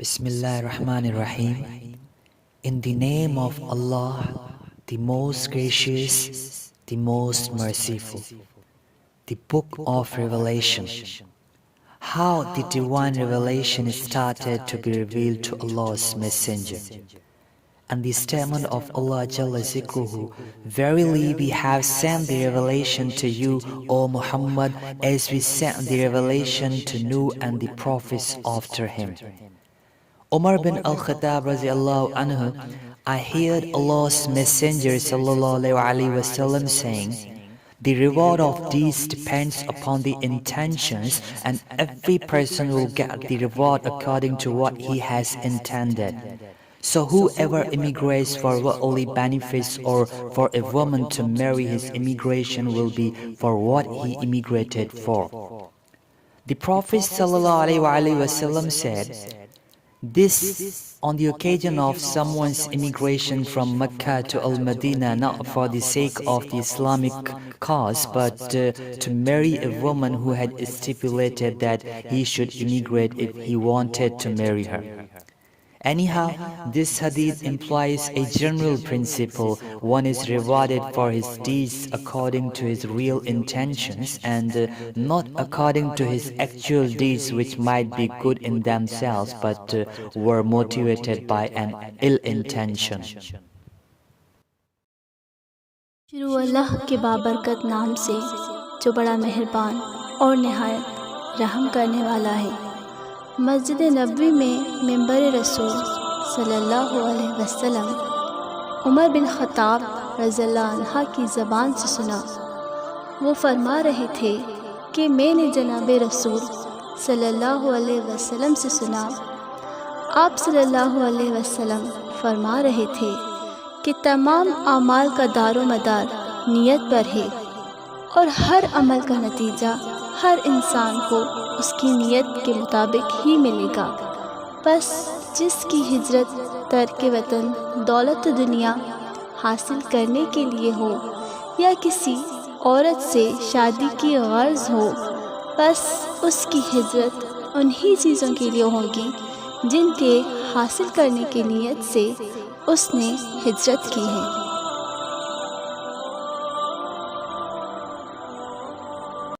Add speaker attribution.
Speaker 1: Bismillahir Rahmanir Rahim. In the name of Allah, the most gracious, the most merciful. The Book of Revelation. How the divine revelation started to be revealed to Allah's Messenger. And the statement of Allah Jalla Zikruhu, verily we have sent the revelation to you, O Muhammad, as we sent the revelation to Nuh and the prophets after him. Umar bin Al-Khattab radiallahu anhu, I heard Allah's Messenger sallallahu alaihi wasallam saying, the reward of deeds depends upon the intentions, and every person will get the reward according to what he has intended. So whoever immigrates for worldly benefits or for a woman to marry, his immigration will be for what he immigrated for. The Prophet ﷺ said, this on the occasion of someone's immigration from Mecca to Al-Madinah, not for the sake of the Islamic cause, but to marry a woman who had stipulated that he should immigrate if he wanted to marry her. Anyhow, this hadith implies a general principle. One is rewarded for his deeds according to his real intentions and not according to his actual deeds, which might be good in themselves but were motivated by an ill intention.
Speaker 2: शुरू अल्लाह के बाबरकत नाम से जो बड़ा मेहरबान और निहायत रहम करने वाला है। मस्जिद नबवी में मिंबर रसूल सल्लल्लाहु अलैहि वसल्लम उमर बिन ख़त्ताब रज़ियल्लाहु अन्हा की ज़बान से सुना। वो फरमा रहे थे कि मैंने जनाब रसूल सल्लल्लाहु अलैहि वसल्लम से सुना। आप सल्लल्लाहु अलैहि वसल्लम फरमा रहे थे कि तमाम अमाल का दारो मदार नियत पर है और हर अमल का नतीजा हर इंसान को उसकी नियत के मुताबिक ही मिलेगा। बस जिसकी हिजरत तर्क वतन दौलत दुनिया हासिल करने के लिए हो या किसी औरत से शादी की गर्ज हो, बस उसकी हिजरत उन्हीं चीज़ों के लिए होगी जिनके हासिल करने की नीयत से उसने हिजरत की है।